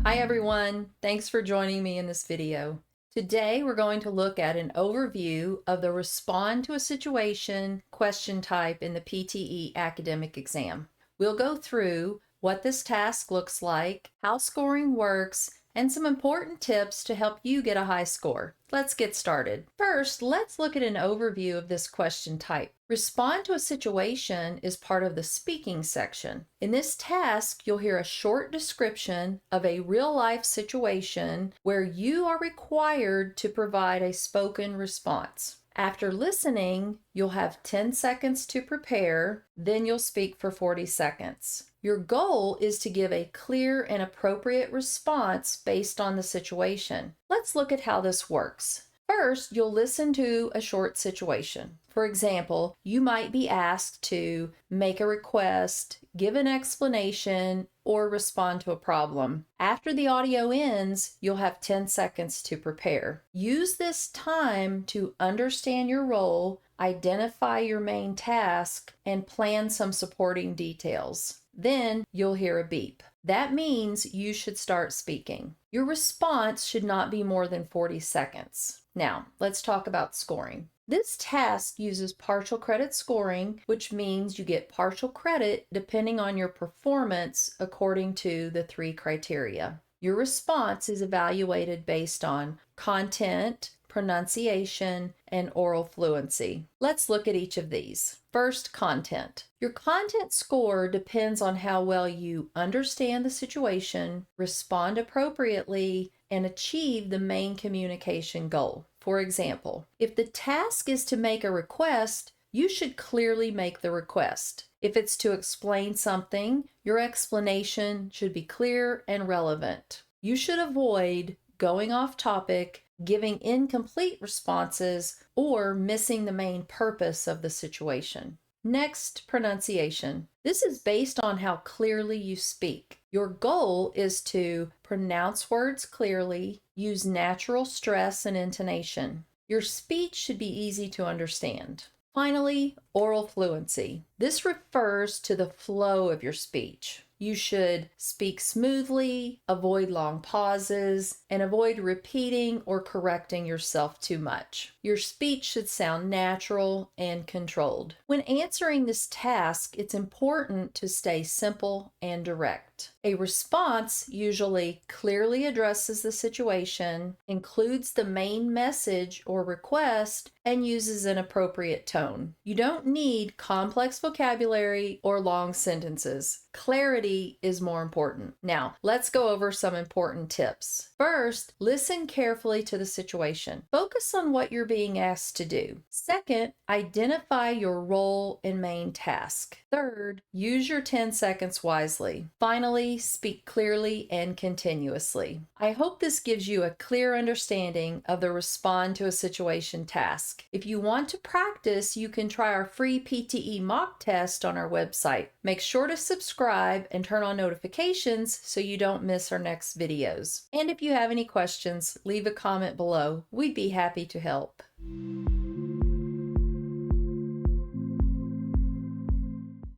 Hi everyone, thanks for joining me in this video. Today we're going to look at an overview of the respond to a situation question type in the PTE academic exam. We'll go through what this task looks like, how scoring works, and some important tips to help you get a high score. Let's get started. First, let's look at an overview of this question type. Respond to a situation is part of the speaking section. In this task, you'll hear a short description of a real-life situation where you are required to provide a spoken response. After listening, you'll have 10 seconds to prepare, then you'll speak for 40 seconds. Your goal is to give a clear and appropriate response based on the situation. Let's look at how this works. First, you'll listen to a short situation. For example, you might be asked to make a request, give an explanation, or respond to a problem. After the audio ends, you'll have 10 seconds to prepare. Use this time to understand your role, identify your main task, and plan some supporting details. Then you'll hear a beep. That means you should start speaking. Your response should not be more than 40 seconds. Now, let's talk about scoring. This task uses partial credit scoring, which means you get partial credit depending on your performance according to the 3 criteria. Your response is evaluated based on content, pronunciation, and oral fluency. Let's look at each of these. First, content. Your content score depends on how well you understand the situation, respond appropriately, and achieve the main communication goal. For example, if the task is to make a request, you should clearly make the request. If it's to explain something, your explanation should be clear and relevant. You should avoid going off topic, giving incomplete responses, or missing the main purpose of the situation. Next, pronunciation. This is based on how clearly you speak. Your goal is to pronounce words clearly, use natural stress and intonation. Your speech should be easy to understand. Finally, oral fluency. This refers to the flow of your speech. You should speak smoothly, avoid long pauses, and avoid repeating or correcting yourself too much. Your speech should sound natural and controlled. When answering this task, it's important to stay simple and direct. A response usually clearly addresses the situation, includes the main message or request, and uses an appropriate tone. You don't need complex vocabulary or long sentences. Clarity is more important. Now, let's go over some important tips. First, listen carefully to the situation. Focus on what you're being asked to do. Second, identify your role and main task. Third, use your 10 seconds wisely. Finally, speak clearly and continuously. I hope this gives you a clear understanding of the respond to a situation task. If you want to practice, you can try our free PTE mock test on our website. Make sure to subscribe and turn on notifications so you don't miss our next videos. And if you have any questions, leave a comment below. We'd be happy to help.